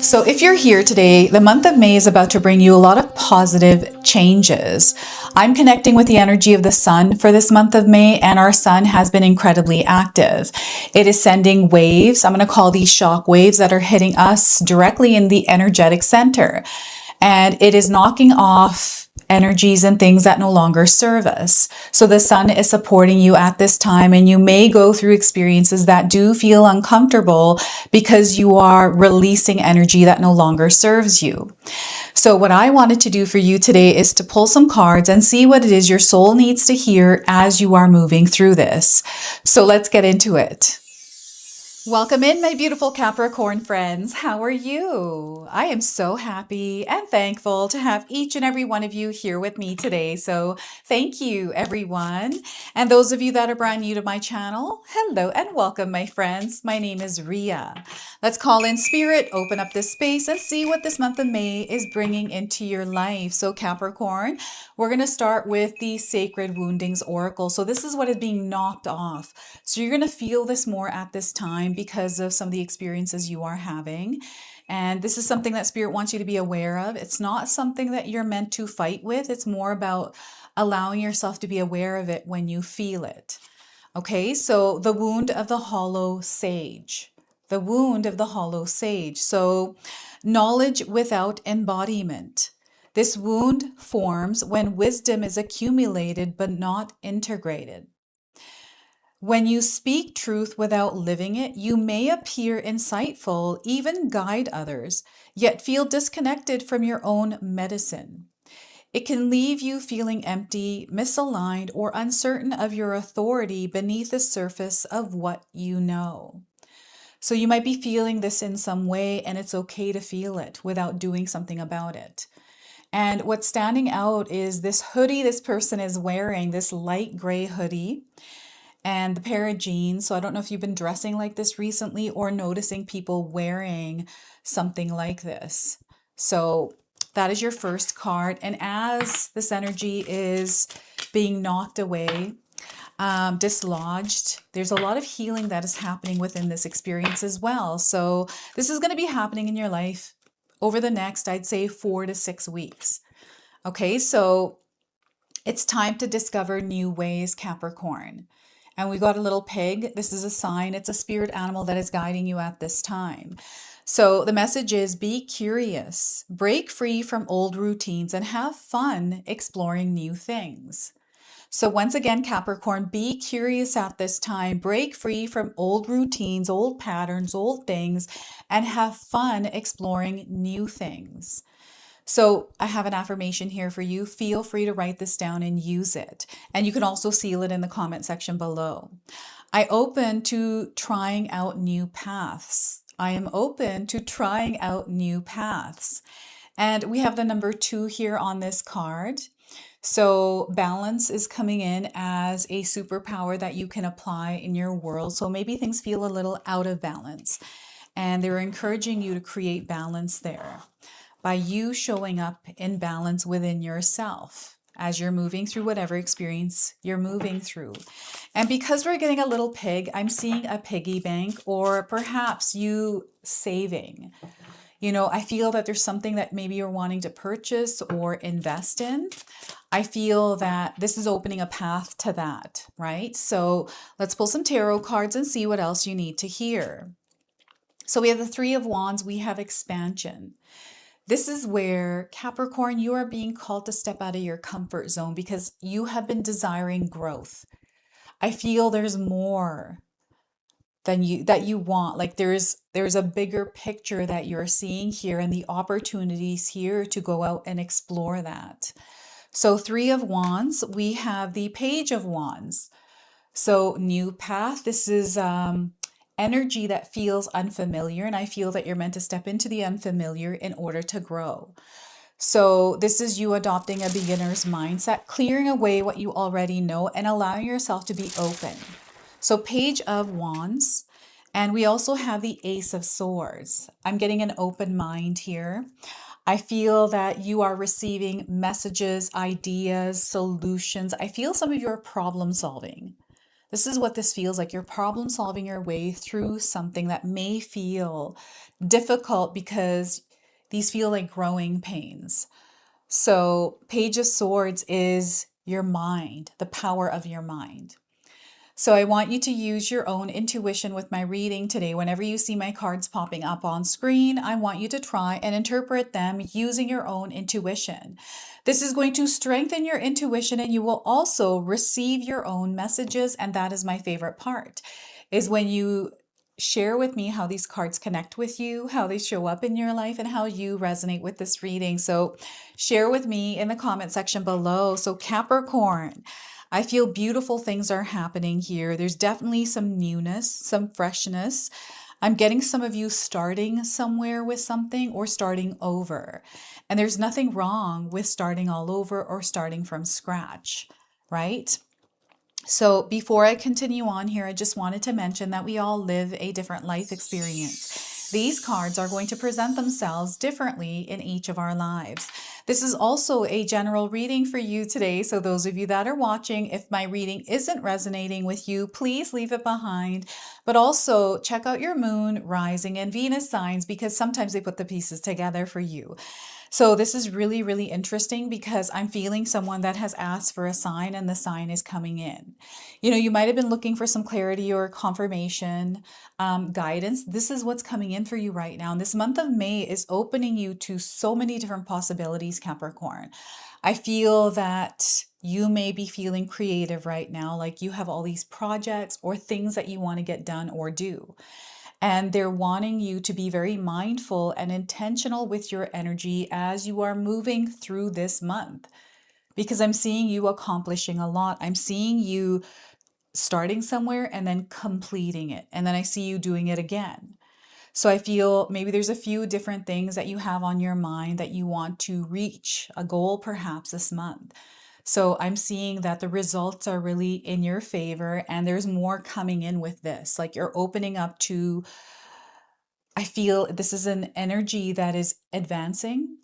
So, if you're here today, the month of May is about to bring you a lot of positive changes. I'm connecting with the energy of the sun for this month of May, and our sun has been incredibly active. It is sending waves. I'm going to call these shock waves that are hitting us directly in the energetic center. And it is knocking off energies and things that no longer serve us. So the sun is supporting you at this time, and you may go through experiences that do feel uncomfortable because you are releasing energy that no longer serves you. So what I wanted to do for you today is to pull some cards and see what it is your soul needs to hear as you are moving through this. So let's get into it. Welcome in, my beautiful Capricorn friends. How are you? I am so happy and thankful to have each and every one of you here with me today. So thank you, everyone. And those of you that are brand new to my channel, hello and welcome, my friends. My name is Ria. Let's call in spirit, open up this space, and see what this month of May is bringing into your life. So Capricorn, we're going to start with the Sacred Woundings Oracle. So this is what is being knocked off. So you're going to feel this more at this time because of some of the experiences you are having. And this is something that Spirit wants you to be aware of. It's not something that you're meant to fight with. It's more about allowing yourself to be aware of it when you feel it. Okay, so the wound of the hollow sage. The wound of the hollow sage. So knowledge without embodiment. This wound forms when wisdom is accumulated but not integrated. When you speak truth without living it, you may appear insightful, even guide others, yet feel disconnected from your own medicine. It can leave you feeling empty, misaligned, or uncertain of your authority beneath the surface of what you know. So you might be feeling this in some way, and it's okay to feel it without doing something about it. And what's standing out is this hoodie this person is wearing, this light gray hoodie, and the pair of jeans. So I don't know if you've been dressing like this recently or noticing people wearing something like this. So that is your first card. And as this energy is being knocked away, dislodged, there's a lot of healing that is happening within this experience as well. So this is going to be happening in your life over the next, I'd say, 4 to 6 weeks. Okay, so it's time to discover new ways, Capricorn. And we got a little pig. This is a sign. It's a spirit animal that is guiding you at this time. So the message is be curious, break free from old routines, and have fun exploring new things. So once again, Capricorn, be curious at this time, break free from old routines, old patterns, old things, and have fun exploring new things. So I have an affirmation here for you. Feel free to write this down and use it. And you can also seal it in the comment section below. I open to trying out new paths. I am open to trying out new paths. And we have the number 2 here on this card. So balance is coming in as a superpower that you can apply in your world. So maybe things feel a little out of balance, and they're encouraging you to create balance there by you showing up in balance within yourself as you're moving through whatever experience you're moving through. And because we're getting a little pig, I'm seeing a piggy bank, or perhaps you saving. You know, I feel that there's something that maybe you're wanting to purchase or invest in. I feel that this is opening a path to that, right? So let's pull some tarot cards and see what else you need to hear. So we have the 3 of Wands, we have expansion. This is where, Capricorn, you are being called to step out of your comfort zone because you have been desiring growth. I feel there's more than you want. Like there's a bigger picture that you're seeing here, and the opportunities here to go out and explore that. So 3 of Wands, we have the Page of Wands. So new path. This is energy that feels unfamiliar, and I feel that you're meant to step into the unfamiliar in order to grow. So this is you adopting a beginner's mindset, clearing away what you already know and allowing yourself to be open. So Page of Wands, and we also have the Ace of Swords. I'm getting an open mind here. I feel that you are receiving messages, ideas, solutions. I feel some of you are problem solving. This is what this feels like. You're problem solving your way through something that may feel difficult because these feel like growing pains. So, Page of Swords is your mind, the power of your mind. So I want you to use your own intuition with my reading today. Whenever you see my cards popping up on screen, I want you to try and interpret them using your own intuition. This is going to strengthen your intuition, and you will also receive your own messages. And that is my favorite part, is when you share with me how these cards connect with you, how they show up in your life, and how you resonate with this reading. So share with me in the comment section below. So Capricorn, I feel beautiful things are happening here. There's definitely some newness, some freshness. I'm getting some of you starting somewhere with something or starting over. And there's nothing wrong with starting all over or starting from scratch, right? So before I continue on here, I just wanted to mention that we all live a different life experience. These cards are going to present themselves differently in each of our lives. This is also a general reading for you today. So those of you that are watching, if my reading isn't resonating with you, please leave it behind. But also check out your moon, rising, and Venus signs, because sometimes they put the pieces together for you. So this is really, really interesting because I'm feeling someone that has asked for a sign and the sign is coming in. You know, you might have been looking for some clarity or confirmation, guidance. This is what's coming in for you right now. And this month of May is opening you to so many different possibilities, Capricorn. I feel that you may be feeling creative right now, like you have all these projects or things that you want to get done or do. And they're wanting you to be very mindful and intentional with your energy as you are moving through this month. Because I'm seeing you accomplishing a lot. I'm seeing you starting somewhere and then completing it. And then I see you doing it again. So I feel maybe there's a few different things that you have on your mind that you want to reach, a goal perhaps this month. So I'm seeing that the results are really in your favor and there's more coming in with this. Like you're opening up to, I feel this is an energy that is advancing.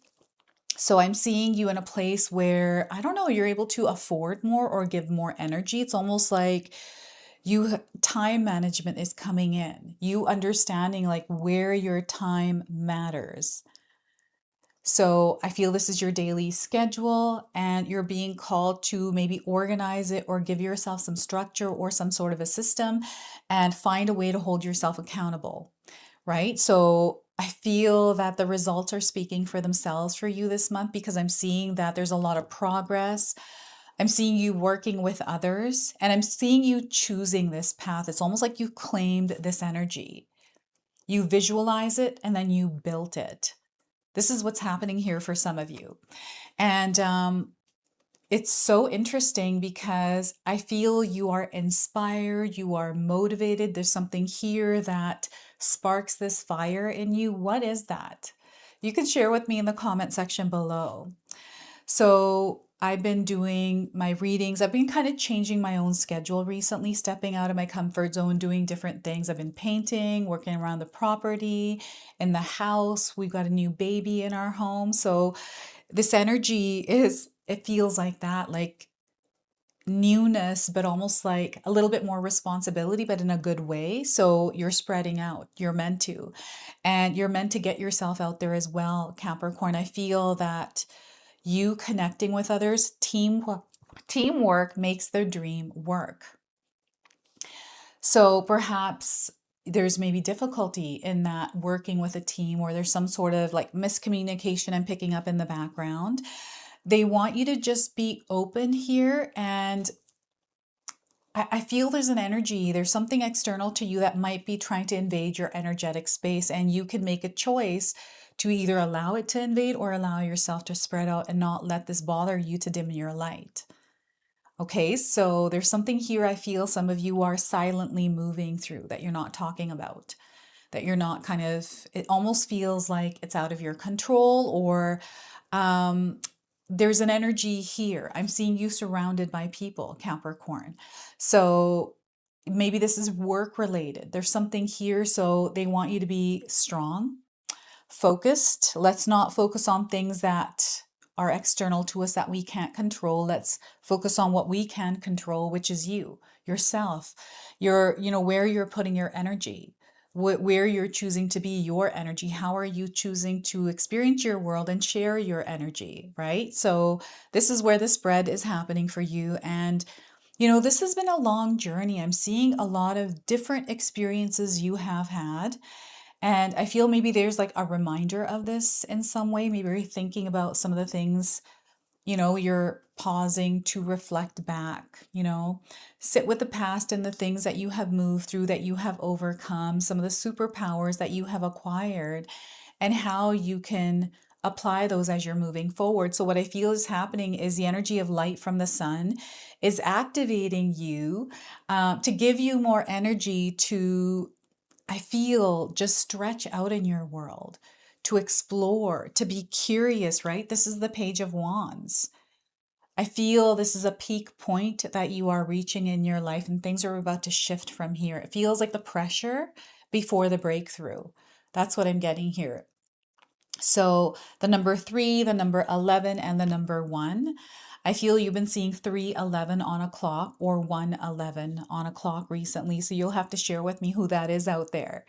So I'm seeing you in a place where, I don't know, you're able to afford more or give more energy. It's almost like time management is coming in. You understanding like where your time matters. So I feel this is your daily schedule and you're being called to maybe organize it or give yourself some structure or some sort of a system and find a way to hold yourself accountable, right? So I feel that the results are speaking for themselves for you this month because I'm seeing that there's a lot of progress. I'm seeing you working with others and I'm seeing you choosing this path. It's almost like you claimed this energy. You visualize it and then you built it. This is what's happening here for some of you. And it's so interesting because I feel you are inspired, you are motivated. There's something here that sparks this fire in you. What is that? You can share with me in the comment section below. So I've been doing my readings. I've been kind of changing my own schedule recently, stepping out of my comfort zone, doing different things. I've been painting, working around the property, in the house. We've got a new baby in our home. So this energy is, it feels like that, like newness, but almost like a little bit more responsibility, but in a good way. So you're spreading out. You're meant to. And you're meant to get yourself out there as well, Capricorn. I feel that you connecting with others, teamwork makes the dream work. So perhaps there's maybe difficulty in that working with a team, or there's some sort of like miscommunication I'm picking up in the background. They want you to just be open here. And I feel there's an energy, there's something external to you that might be trying to invade your energetic space, and you can make a choice to either allow it to invade or allow yourself to spread out and not let this bother you to dim your light. Okay, so there's something here I feel some of you are silently moving through that you're not talking about, that you're not kind of, it almost feels like it's out of your control, or there's an energy here. I'm seeing you surrounded by people, Capricorn. So maybe this is work related. There's something here. So they want you to be strong, focused. Let's not focus on things that are external to us that we can't control. Let's focus on what we can control, which is you, yourself, where you're putting your energy, where you're choosing to be your energy. How are you choosing to experience your world and share your energy, right? So this is where the spread is happening for you. And this has been a long journey. I'm seeing a lot of different experiences you have had. And I feel maybe there's like a reminder of this in some way. Maybe you're thinking about some of the things, you're pausing to reflect back, sit with the past and the things that you have moved through, that you have overcome, some of the superpowers that you have acquired, and how you can apply those as you're moving forward. So what I feel is happening is the energy of light from the sun is activating you to give you more energy to, I feel, just stretch out in your world, to explore, to be curious, right? This is the Page of Wands. I feel this is a peak point that you are reaching in your life, and things are about to shift from here. It feels like the pressure before the breakthrough. That's what I'm getting here. So the number 3, the number 11, and the number 1. I feel you've been seeing 311 on a clock or 111 on a clock recently. So you'll have to share with me who that is out there.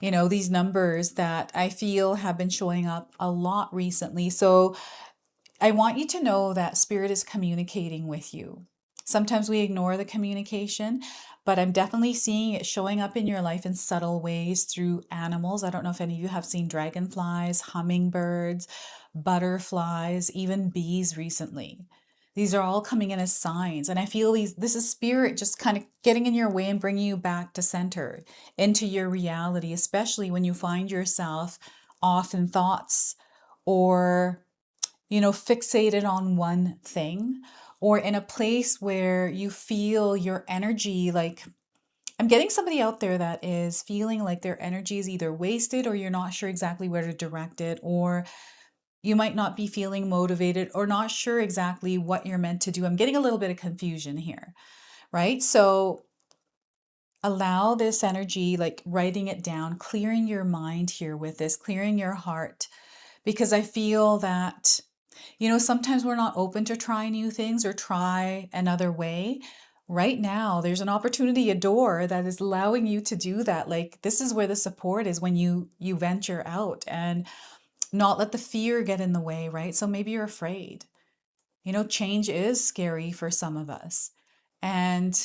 These numbers that I feel have been showing up a lot recently. So I want you to know that Spirit is communicating with you. Sometimes we ignore the communication, but I'm definitely seeing it showing up in your life in subtle ways through animals. I don't know if any of you have seen dragonflies, hummingbirds, butterflies, even bees recently. These are all coming in as signs. And I feel this is Spirit just kind of getting in your way and bringing you back to center, into your reality, especially when you find yourself off in thoughts or fixated on one thing, or in a place where you feel your energy, like I'm getting somebody out there that is feeling like their energy is either wasted, or you're not sure exactly where to direct it, or you might not be feeling motivated or not sure exactly what you're meant to do. I'm getting a little bit of confusion here, right? So allow this energy, like writing it down, clearing your mind here with this, clearing your heart, because I feel that sometimes we're not open to try new things or try another way. Right now, there's an opportunity, a door that is allowing you to do that. Like, this is where the support is, when you venture out and not let the fear get in the way, right? So maybe you're afraid. Change is scary for some of us. And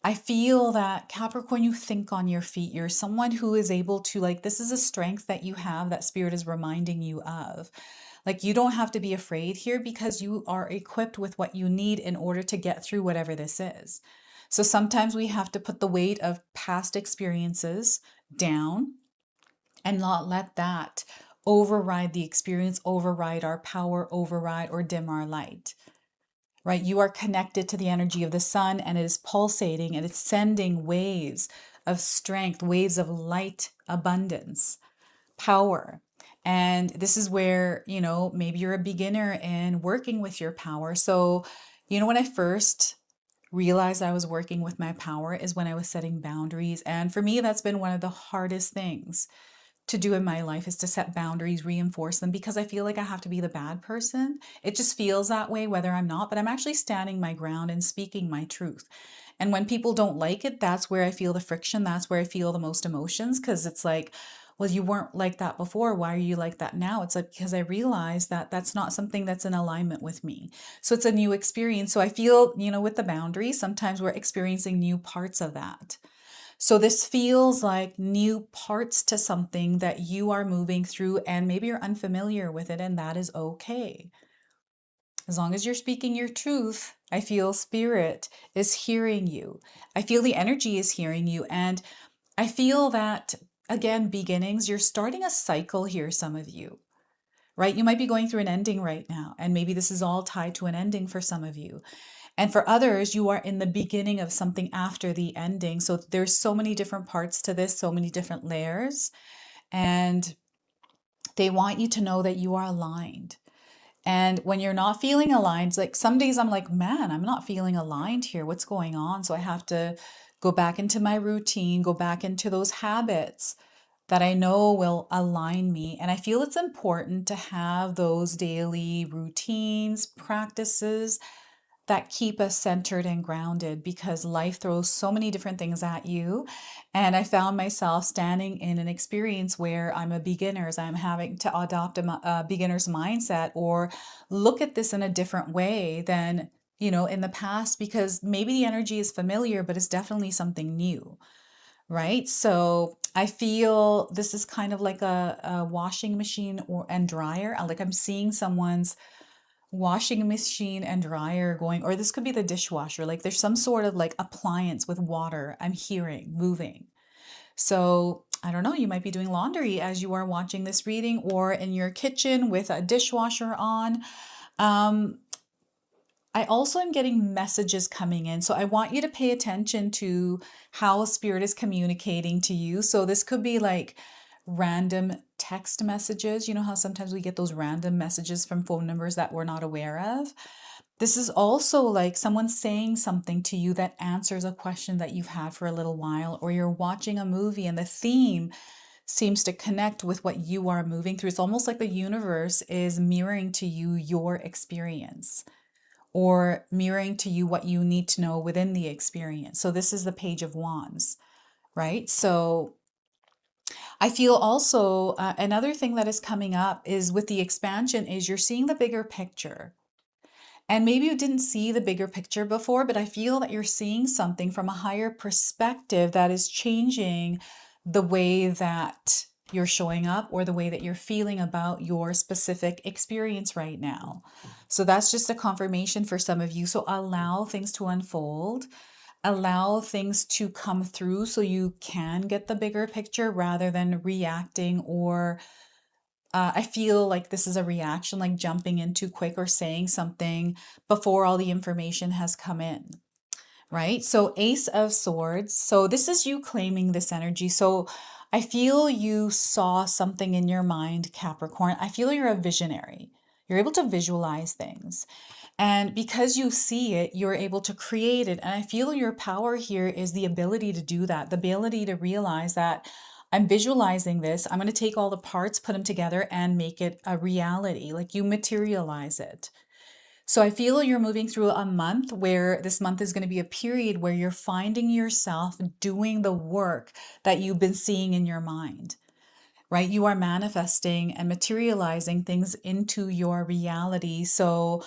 I feel that, Capricorn, you think on your feet. You're someone who is able to, like, this is a strength that you have that Spirit is reminding you of. Like, you don't have to be afraid here, because you are equipped with what you need in order to get through whatever this is. So sometimes we have to put the weight of past experiences down and not let that override the experience, override our power, override or dim our light. Right? You are connected to the energy of the sun, and it is pulsating, and it's sending waves of strength, waves of light, abundance, power. And this is where, maybe you're a beginner in working with your power. So, when I first realized I was working with my power is when I was setting boundaries. And for me, that's been one of the hardest things to do in my life, is to set boundaries, reinforce them, because I feel like I have to be the bad person. It just feels that way, whether I'm not, but I'm actually standing my ground and speaking my truth. And when people don't like it, that's where I feel the friction. That's where I feel the most emotions, because it's like, well, you weren't like that before. Why are you like that now? It's like, because I realized that that's not something that's in alignment with me. So it's a new experience. So I feel, with the boundaries, sometimes we're experiencing new parts of that. So this feels like new parts to something that you are moving through, and maybe you're unfamiliar with it, and that is okay. As long as you're speaking your truth, I feel Spirit is hearing you. I feel the energy is hearing you. And I feel that, again, beginnings, you're starting a cycle here, some of you, right? You might be going through an ending right now, and maybe this is all tied to an ending for some of you. And for others, you are in the beginning of something after the ending. So there's so many different parts to this, so many different layers. And they want you to know that you are aligned. And when you're not feeling aligned, like some days I'm like, man, I'm not feeling aligned here. What's going on? So I have to go back into my routine, go back into those habits that I know will align me. And I feel it's important to have those daily routines, practices that keep us centered and grounded, because life throws so many different things at you. And I found myself standing in an experience where I'm a beginner, as I'm having to adopt a beginner's mindset, or look at this in a different way than, in the past, because maybe the energy is familiar, but it's definitely something new, right? So I feel this is kind of like a washing machine and dryer. Like I'm seeing someone's washing machine and dryer going, or this could be the dishwasher. Like there's some sort of like appliance with water I'm hearing moving. So I don't know, you might be doing laundry as you are watching this reading, or in your kitchen with a dishwasher on. Um, I also am getting messages coming in. So I want you to pay attention to how spirit is communicating to you. So this could be like random text messages. You know how sometimes we get those random messages from phone numbers that we're not aware of? This is also like someone saying something to you that answers a question that you've had for a little while, or you're watching a movie and the theme seems to connect with what you are moving through. It's almost like the universe is mirroring to you your experience, or mirroring to you what you need to know within the experience. So this is the Page of Wands, right? So I feel also another thing that is coming up is with the expansion is you're seeing the bigger picture. And maybe you didn't see the bigger picture before, but I feel that you're seeing something from a higher perspective that is changing the way that you're showing up, or the way that you're feeling about your specific experience right now. So that's just a confirmation for some of you. So allow things to unfold, allow things to come through so you can get the bigger picture rather than reacting, or I feel like this is a reaction, like jumping in too quick or saying something before all the information has come in, right? So Ace of Swords. So this is you claiming this energy. So I feel you saw something in your mind, Capricorn. I feel you're a visionary. You're able to visualize things. And because you see it, you're able to create it. And I feel your power here is the ability to do that, the ability to realize that I'm visualizing this. I'm going to take all the parts, put them together, and make it a reality. Like you materialize it. So I feel you're moving through a month where this month is going to be a period where you're finding yourself doing the work that you've been seeing in your mind, right? You are manifesting and materializing things into your reality. So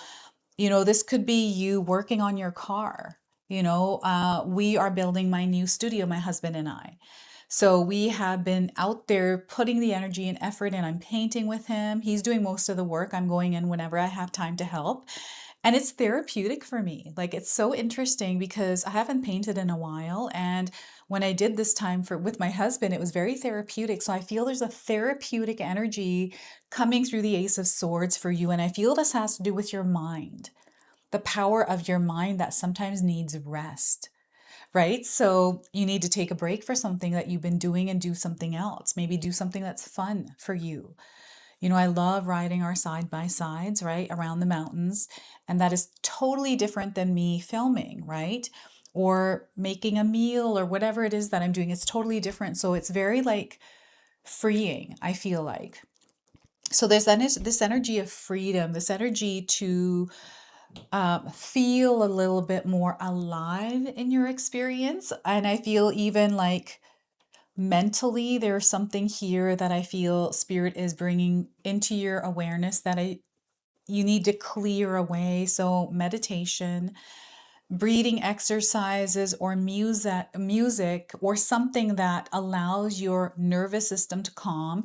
this could be you working on your car. We are building my new studio, my husband and I. So we have been out there putting the energy and effort in. I'm painting with him. He's doing most of the work. I'm going in whenever I have time to help. And it's therapeutic for me. Like it's so interesting because I haven't painted in a while. And when I did this time with my husband, it was very therapeutic. So I feel there's a therapeutic energy coming through the Ace of Swords for you. And I feel this has to do with your mind, the power of your mind that sometimes needs rest, right? So you need to take a break for something that you've been doing and do something else. Maybe do something that's fun for you. I love riding our side by sides, right, around the mountains. And that is totally different than me filming, right? Or making a meal or whatever it is that I'm doing. It's totally different. So it's very like freeing, I feel like. So there's this energy of freedom, this energy to feel a little bit more alive in your experience. And I feel even like mentally, there's something here that I feel spirit is bringing into your awareness that you need to clear away. So meditation, breathing exercises, or music, or something that allows your nervous system to calm,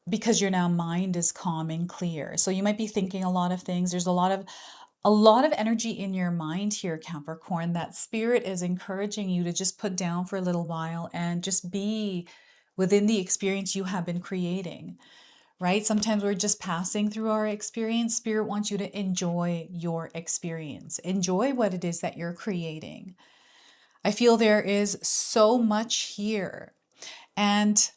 because your now mind is calm and clear. So you might be thinking a lot of things. There's a lot of energy in your mind here, Capricorn, that spirit is encouraging you to just put down for a little while and just be within the experience you have been creating, right? Sometimes we're just passing through our experience. Spirit wants you to enjoy your experience. Enjoy what it is that you're creating. I feel there is so much here. And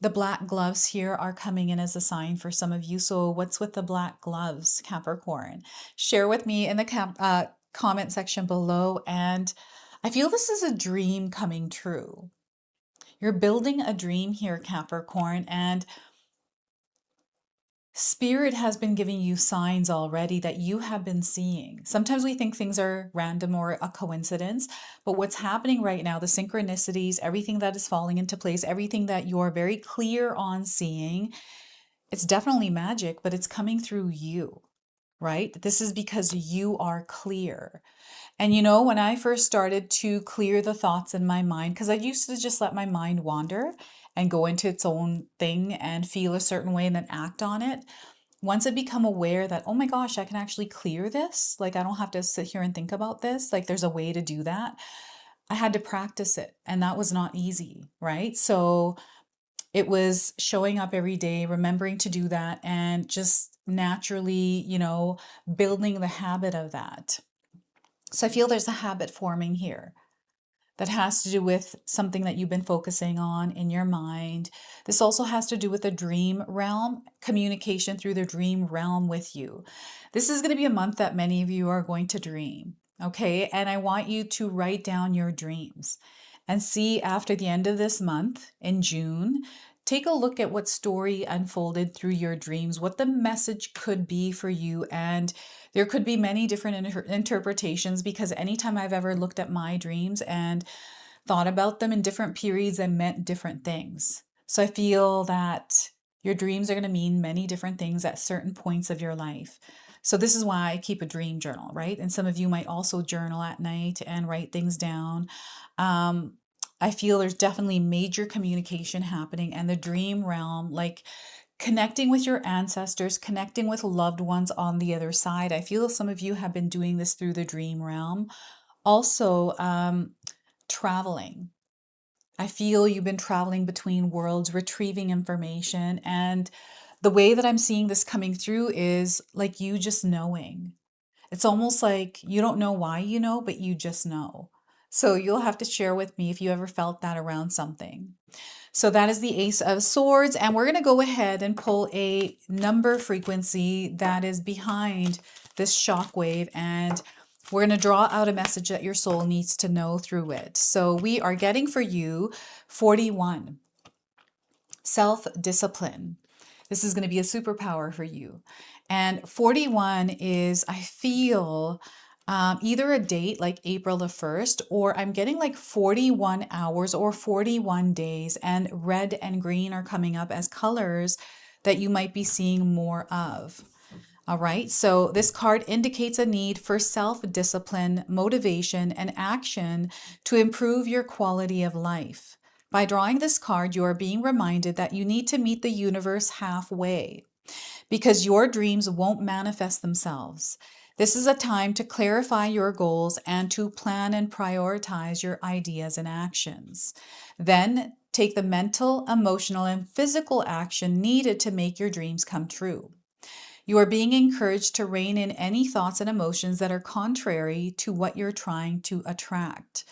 the black gloves here are coming in as a sign for some of you. So what's with the black gloves, Capricorn? Share with me in the comment section below. And I feel this is a dream coming true. You're building a dream here, Capricorn, and Spirit has been giving you signs already that you have been seeing. Sometimes we think things are random or a coincidence, but what's happening right now, the synchronicities, everything that is falling into place, everything that you're very clear on seeing, it's definitely magic, but it's coming through you, right? This is because you are clear. And you know, when I first started to clear the thoughts in my mind, because I used to just let my mind wander and go into its own thing and feel a certain way and then act on it. Once I become aware that, oh my gosh, I can actually clear this, like I don't have to sit here and think about this, like there's a way to do that. I had to practice it, and that was not easy, right? So it was showing up every day, remembering to do that, and just naturally, building the habit of that. So I feel there's a habit forming here that has to do with something that you've been focusing on in your mind. This also has to do with the dream realm, communication through the dream realm with you. This is going to be a month that many of you are going to dream, okay? And I want you to write down your dreams and see after the end of this month in June, take a look at what story unfolded through your dreams, what the message could be for you. And there could be many different interpretations, because anytime I've ever looked at my dreams and thought about them in different periods and meant different things. So I feel that your dreams are going to mean many different things at certain points of your life. So this is why I keep a dream journal, right? And some of you might also journal at night and write things down. I feel there's definitely major communication happening, and the dream realm, like connecting with your ancestors, connecting with loved ones on the other side. I feel some of you have been doing this through the dream realm. Also, traveling. I feel you've been traveling between worlds, retrieving information. And the way that I'm seeing this coming through is like you just knowing. It's almost like you don't know why you know, but you just know. So you'll have to share with me if you ever felt that around something. So that is the Ace of Swords. And we're going to go ahead and pull a number frequency that is behind this shockwave. And we're going to draw out a message that your soul needs to know through it. So we are getting for you 41. Self-discipline. This is going to be a superpower for you. And 41 is, I feel, either a date like April the 1st, or I'm getting like 41 hours or 41 days, and red and green are coming up as colors that you might be seeing more of. All right, so this card indicates a need for self-discipline, motivation, and action to improve your quality of life. By drawing this card, you are being reminded that you need to meet the universe halfway, because your dreams won't manifest themselves. This is a time to clarify your goals and to plan and prioritize your ideas and actions. Then take the mental, emotional, and physical action needed to make your dreams come true. You are being encouraged to rein in any thoughts and emotions that are contrary to what you're trying to attract.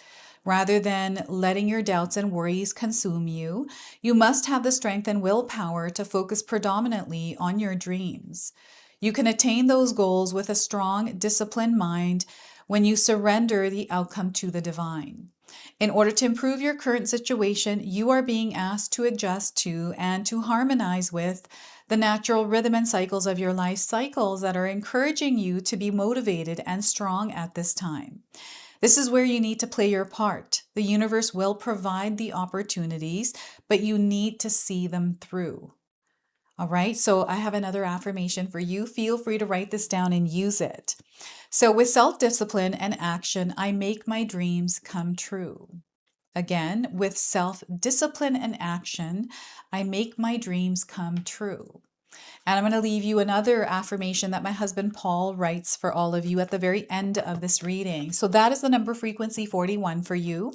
Rather than letting your doubts and worries consume you, you must have the strength and willpower to focus predominantly on your dreams. You can attain those goals with a strong, disciplined mind when you surrender the outcome to the divine. In order to improve your current situation, you are being asked to adjust to and to harmonize with the natural rhythm and cycles of your life cycles that are encouraging you to be motivated and strong at this time. This is where you need to play your part. The universe will provide the opportunities, but you need to see them through. All right, so I have another affirmation for you. Feel free to write this down and use it. So with self-discipline and action, I make my dreams come true. Again, with self-discipline and action, I make my dreams come true. And I'm going to leave you another affirmation that my husband Paul writes for all of you at the very end of this reading. So that is the number frequency 41 for you.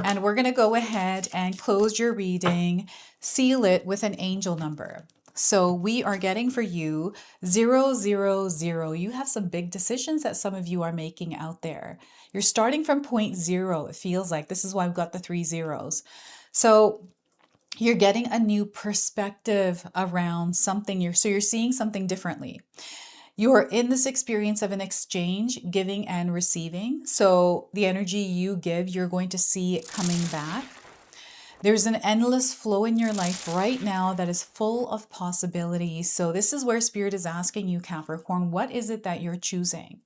And we're going to go ahead and close your reading, seal it with an angel number. So we are getting for you 000. You have some big decisions that some of you are making out there. You're starting from point 0, it feels like. This is why I've got the 3 zeros. So you're getting a new perspective around something. So you're seeing something differently. You are in this experience of an exchange, giving and receiving. So the energy you give, you're going to see it coming back. There's an endless flow in your life right now that is full of possibilities. So this is where Spirit is asking you, Capricorn, what is it that you're choosing?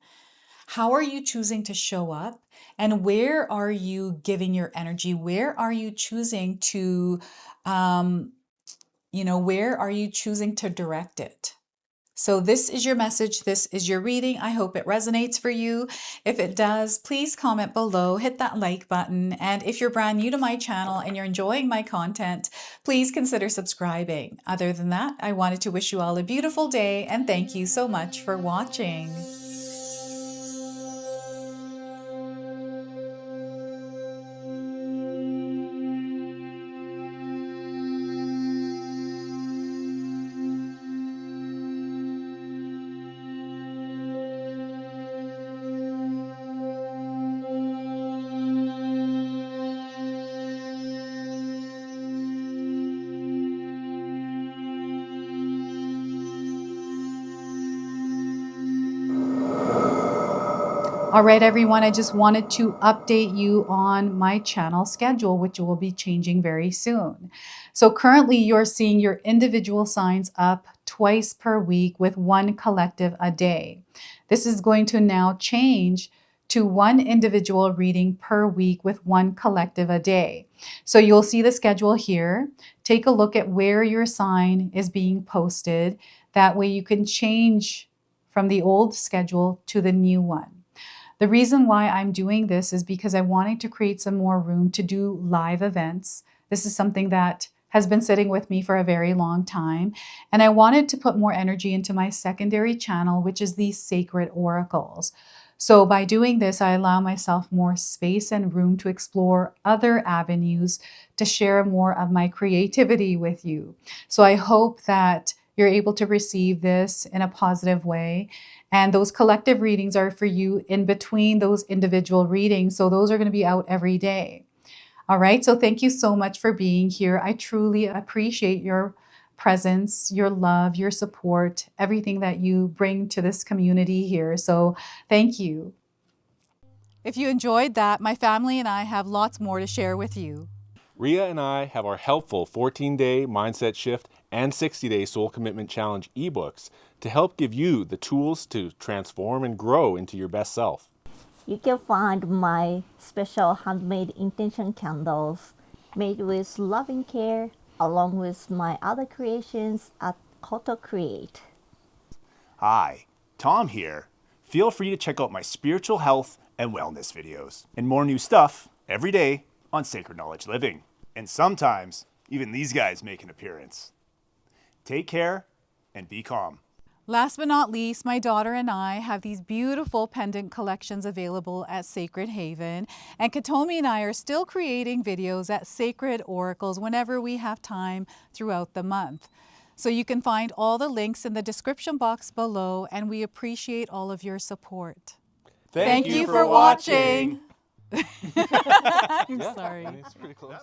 How are you choosing to show up? And where are you giving your energy? Where are you choosing to, where are you choosing to direct it? So this is your message. This is your reading. I hope it resonates for you. If it does, please comment below, hit that like button. And if you're brand new to my channel and you're enjoying my content, please consider subscribing. Other than that, I wanted to wish you all a beautiful day and thank you so much for watching. All right, everyone, I just wanted to update you on my channel schedule, which will be changing very soon. So currently you're seeing your individual signs up twice per week with one collective a day. This is going to now change to one individual reading per week with one collective a day. So you'll see the schedule here. Take a look at where your sign is being posted. That way you can change from the old schedule to the new one. The reason why I'm doing this is because I wanted to create some more room to do live events. This is something that has been sitting with me for a very long time. And I wanted to put more energy into my secondary channel, which is these sacred oracles. So by doing this, I allow myself more space and room to explore other avenues to share more of my creativity with you. So I hope that you're able to receive this in a positive way. And those collective readings are for you in between those individual readings. So those are going to be out every day. All right. So thank you so much for being here. I truly appreciate your presence, your love, your support, everything that you bring to this community here. So thank you. If you enjoyed that, my family and I have lots more to share with you. Ria and I have our helpful 14-day mindset shift and 60-day soul commitment challenge ebooks to help give you the tools to transform and grow into your best self. You can find my special handmade intention candles made with loving care along with my other creations at Koto Create. Hi, Tom here. Feel free to check out my spiritual health and wellness videos and more new stuff every day on Sacred Knowledge Living. And sometimes even these guys make an appearance. Take care and be calm. Last but not least, my daughter and I have these beautiful pendant collections available at Sacred Haven. And Katomi and I are still creating videos at Sacred Oracles whenever we have time throughout the month. So you can find all the links in the description box below, and we appreciate all of your support. Thank you for watching. I'm sorry. It's pretty close.